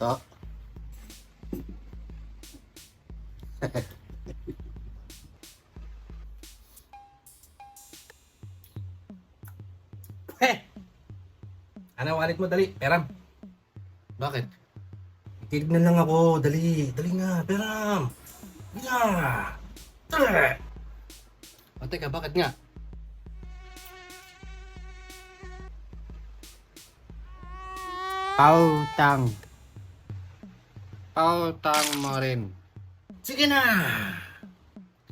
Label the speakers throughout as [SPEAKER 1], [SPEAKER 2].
[SPEAKER 1] To.
[SPEAKER 2] Heh! Ano wallet mo, dali, peram.
[SPEAKER 1] Bakit?
[SPEAKER 2] Tignan lang ako, dali, dali nga, peram. Dali nga. Dali.
[SPEAKER 1] O teka, bakit nga? Pautang. Pautang mo rin.
[SPEAKER 2] Sige na.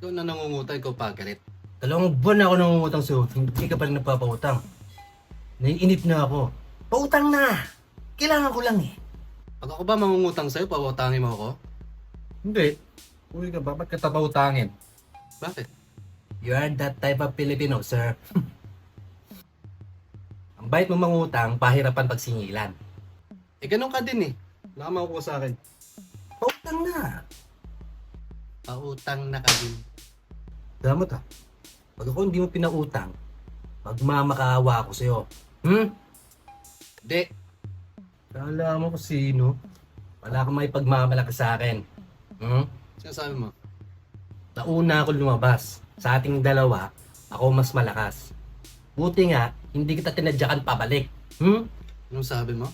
[SPEAKER 1] Ikaw na nangungutay ko pagalit.
[SPEAKER 2] 2 buwan na ako nangungutang sa'yo, hindi ka pa rin nagpapautang. Naiinip na ako. Pautang na. Kailangan ko lang eh.
[SPEAKER 1] Pag ako ba mangungutang sa'yo, pautangin mo ako?
[SPEAKER 2] Hindi. Uy ka ba? Ba't ka tapautangin?
[SPEAKER 1] Bakit?
[SPEAKER 2] You are that type of Filipino, sir. Ang bait mo mangutang, pahirapan pagsingilan.
[SPEAKER 1] Eh, ganun ka din eh. Wala ka makukuha sa akin.
[SPEAKER 2] Pautang na.
[SPEAKER 1] Pautang na ka din.
[SPEAKER 2] Damot ha. Pag ako hindi mo pinautang, magmamakaawa ako sa'yo. Hmm?
[SPEAKER 1] Hindi.
[SPEAKER 2] Kala mo kung sino? Wala kang may pagmamalaki sa akin. Hmm?
[SPEAKER 1] Sinasabi mo?
[SPEAKER 2] Nauna ako lumabas. Sa ating dalawa, ako mas malakas. Buti nga, hindi kita tinadyakan pabalik. Hmm?
[SPEAKER 1] Anong sabi mo?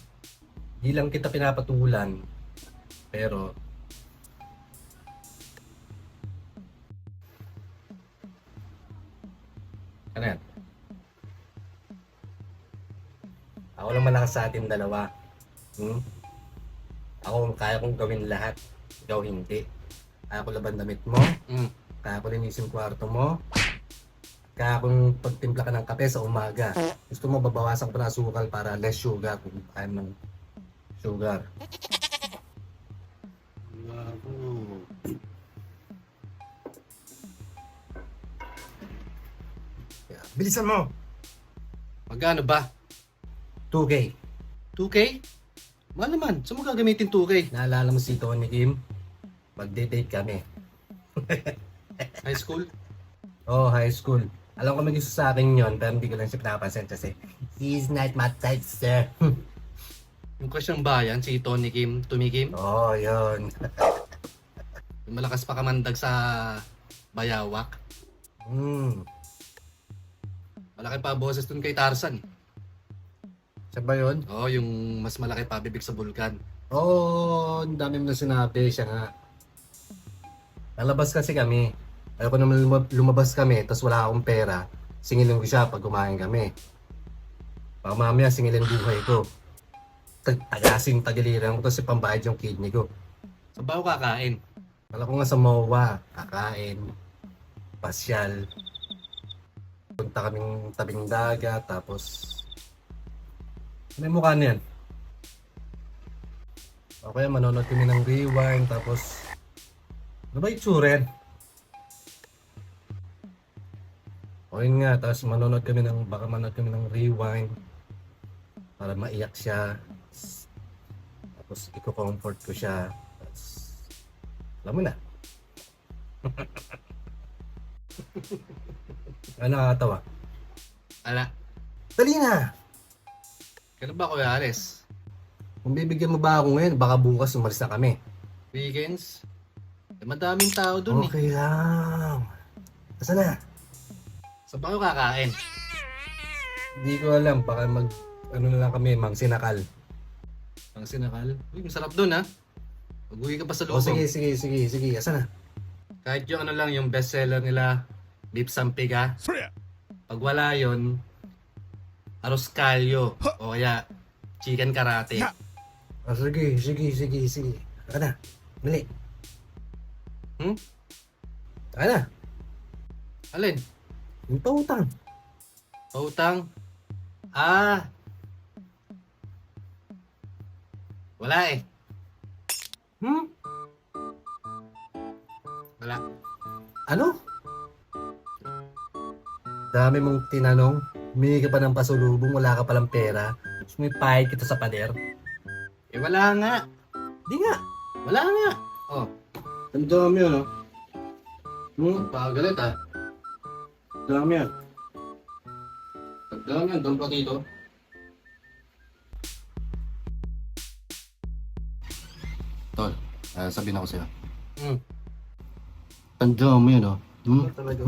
[SPEAKER 2] Di lang kita pinapatulan. Pero, ano yan? Ako lang malakas sa ating dalawa. Hmm? Ako kaya kong gawin lahat. Ikaw hindi. Kaya ko laban damit mo.
[SPEAKER 1] Hmm.
[SPEAKER 2] Kaya ko linisin kwarto mo. Kaya kung pagtimpla ka ng kape sa umaga. Gusto mo babawasan ko na asukal para less sugar kung kaya ng sugar.
[SPEAKER 1] Gago.
[SPEAKER 2] Kaya, bilisan mo!
[SPEAKER 1] Magkano ba?
[SPEAKER 2] 2K.
[SPEAKER 1] 2K? Mahal naman. Saan mo gagamitin 2K?
[SPEAKER 2] Naalala mo si Tony Kim? Magde-date kami.
[SPEAKER 1] High school?
[SPEAKER 2] Oh, high school. Alam ko may gusto sa akin yon pero hindi ko lang siya pinapansin kasi he's not my type, sir.
[SPEAKER 1] Yung crush ng bayan, si Tony Kim, Tumi Kim.
[SPEAKER 2] Oh, yun.
[SPEAKER 1] Yung malakas pa kamandag sa bayawak.
[SPEAKER 2] Hmm.
[SPEAKER 1] Malaki pa boses dun kay Tarzan.
[SPEAKER 2] Siya ba yun?
[SPEAKER 1] Oo, yung mas malaki pa bibig sa bulkan.
[SPEAKER 2] Oo, ang dami mo na sinabi. Siya nga. Lalabas kasi kami. Ayaw ko naman lumabas kami, tapos wala akong pera. Singilin ko siya pag kumain kami. Baka mamaya singilin buhay ko. Tagasin tagiliran ko, tapos pambayad yung kidney ko.
[SPEAKER 1] Sa baho kakain.
[SPEAKER 2] Wala ko nga sa MOA, kakain, pasyal. Punta kaming tabing dagat, tapos... Ano yung mukha niyan? O kaya manonood kami ng Rewind, tapos... Ano ba itsura yan? O yun nga, tapos manonood kami ng... Baka manonood kami ng Rewind. Para maiyak siya. Tapos i-comfort ko siya. Tapos... Alam mo na. Ano nakakatawa?
[SPEAKER 1] Ala,
[SPEAKER 2] Dali na!
[SPEAKER 1] kailan ba Kuya Ares?
[SPEAKER 2] Kung bibigyan mo ba ako ngayon, baka bukas umalis na kami.
[SPEAKER 1] Weekends? Eh, madaming tao dun eh.
[SPEAKER 2] Okay lang. Asa na?
[SPEAKER 1] Sa baho kakain.
[SPEAKER 2] Hindi ko alam, baka ano na lang kami, mang sinakal.
[SPEAKER 1] Ang sinakal. Uy, masarap dun ha. Pag-uwi ka pa sa
[SPEAKER 2] O
[SPEAKER 1] loob.
[SPEAKER 2] sige, asa na?
[SPEAKER 1] Kahit yung ano lang, yung bestseller nila, beef sampiga. Pag wala yun, arroz calio. O kaya, chicken karate.
[SPEAKER 2] O sige. Aka na, dali.
[SPEAKER 1] Hmm?
[SPEAKER 2] Aka na,
[SPEAKER 1] Alin?
[SPEAKER 2] yung pautang.
[SPEAKER 1] Pautang? Ah! Wala eh.
[SPEAKER 2] Hmm?
[SPEAKER 1] Wala.
[SPEAKER 2] Ano? Dami mong tinanong, humingi ka pa ng pasulubong, wala ka palang pera. Sumipahid kita sa pader.
[SPEAKER 1] Eh wala nga.
[SPEAKER 2] Di nga.
[SPEAKER 1] Wala nga. Oh.
[SPEAKER 2] Ang dami ano?
[SPEAKER 1] Pagalit ah.
[SPEAKER 2] Dami yan.
[SPEAKER 1] Pagdaan yan, doon pa dito.
[SPEAKER 2] Tol, sabihin ako sa'yo.
[SPEAKER 1] Hmm.
[SPEAKER 2] Tandaan mo yun, oh.
[SPEAKER 1] Talaga.